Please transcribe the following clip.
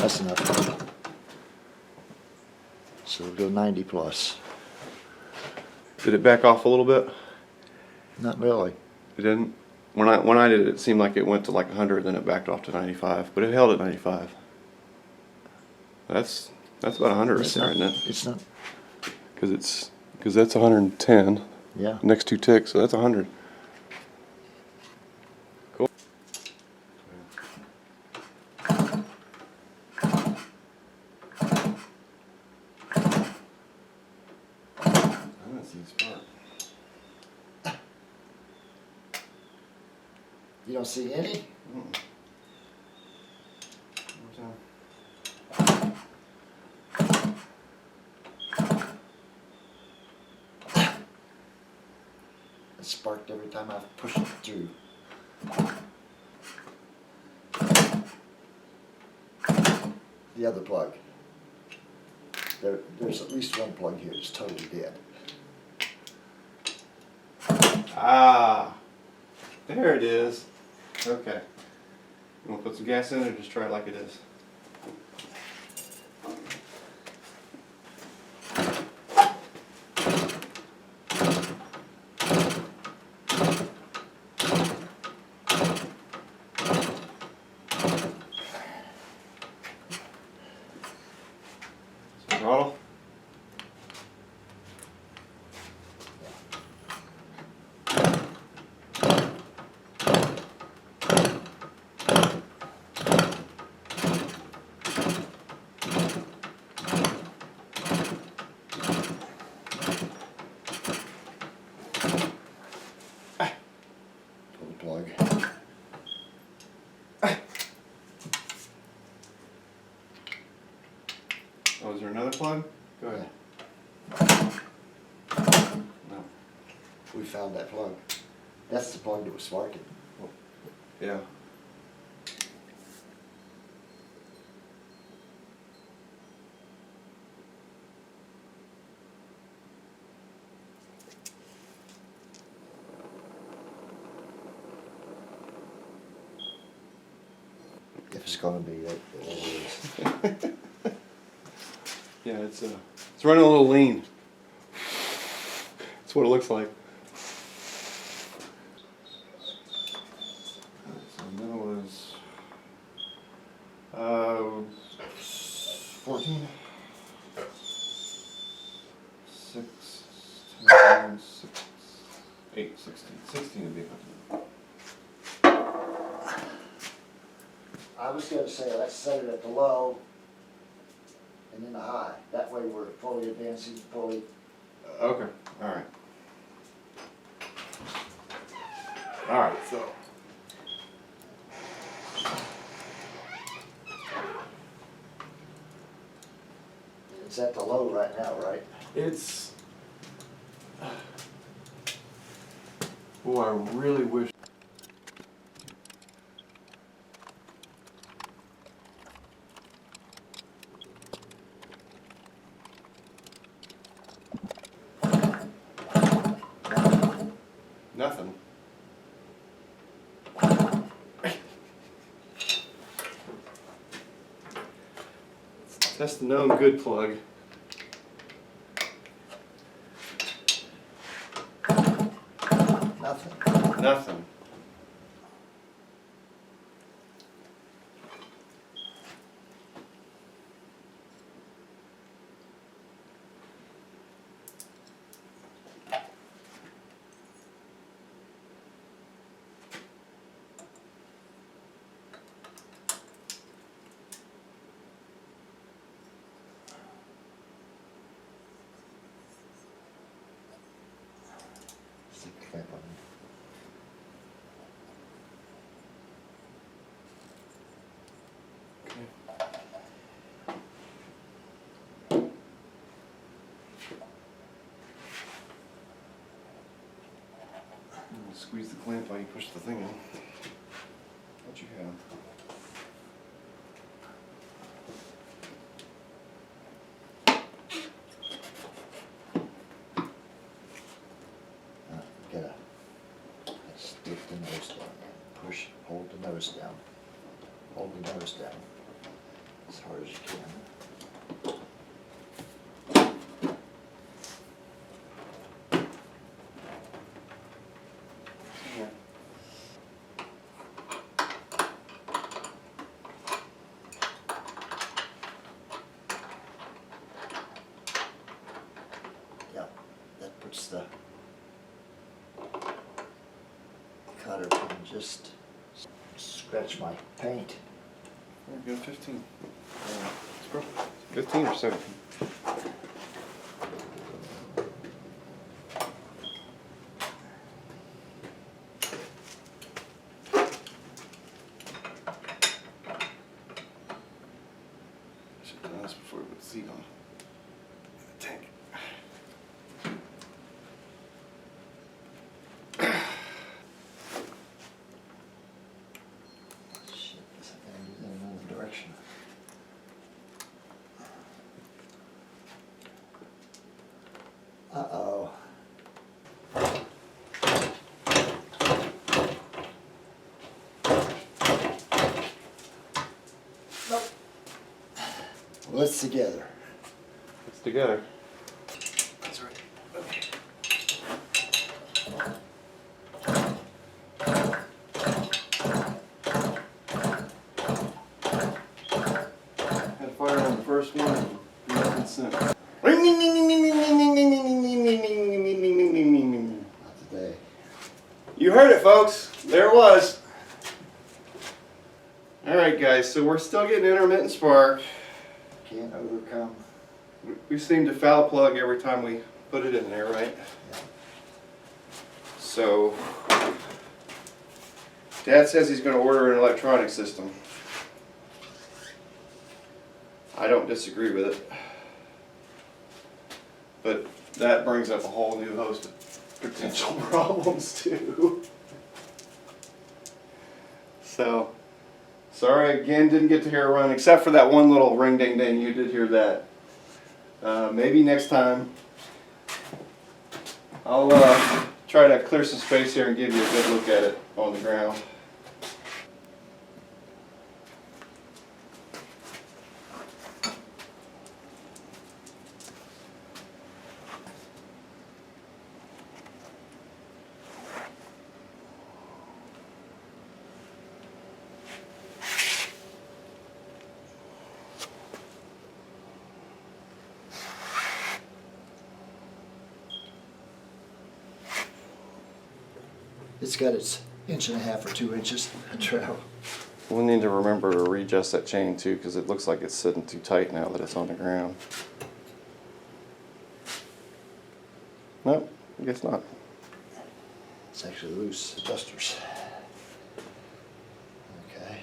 That's enough. So we'll go 90 plus. Did it back off a little bit? Not really. It didn't? When I did it, it seemed like it went to like 100, then it backed off to 95, but it held at 95. That's about 100 right there, isn't it? It's not. Because that's 110. Yeah. Next 2 ticks, so that's 100. Cool. I don't see a spark. You don't see any? Mm-mm. It sparked every time I pushed it through. The other plug. There's at least one plug here that's totally dead. Ah, there it is. Okay. You want to put some gas in it or just try it like it is? Throttle. Pull the plug. Oh, is there another plug? Go ahead. No. We found that plug. That's the plug that was sparking. Yeah. If it's gonna be, it is. Yeah, it's running a little lean. That's what it looks like. So that was 14. 6, 10, 6, 8, 16. 16 would be enough. I was gonna say, let's set it at the low and then the high. That way we're fully advancing, fully. Okay, alright. Alright, so. It's at the low right now, right? It's. Boy, I really wish. Nothing. Test the known good plug. Nothing. Nothing. Stick the clamp on it. Squeeze the clamp while you push the thing in. What you have? Stick the nose down. Push, hold the nose down. Hold the nose down as hard hurts the cutter from just scratch my paint. There we go, 15. 15 or 17. Should have done this before we put the seat on the tank. Shit, guess I gotta do that in another direction. Uh-oh. Nope. Well, it's together. It's together. That's right. Okay. Had fire on the first one and nothing since. Not Not today. You heard it, folks. There it was. Alright guys, so we're still getting intermittent spark. Can't overcome. We seem to foul plug every time we put it in there, right? Yeah. So, Dad says he's going to order an electronic system. I don't disagree with it. But that brings up a whole new host of potential problems too. So, sorry again, didn't get to hear it run, except for that one little ring ding ding, you did hear that. Maybe next time I'll try to clear some space here and give you a good look at it on the ground. It's got its 1.5 or 2 inches of travel. We'll need to remember to readjust that chain too, because it looks like it's sitting too tight now that it's on the ground. Nope, I guess not. It's actually loose adjusters. Okay.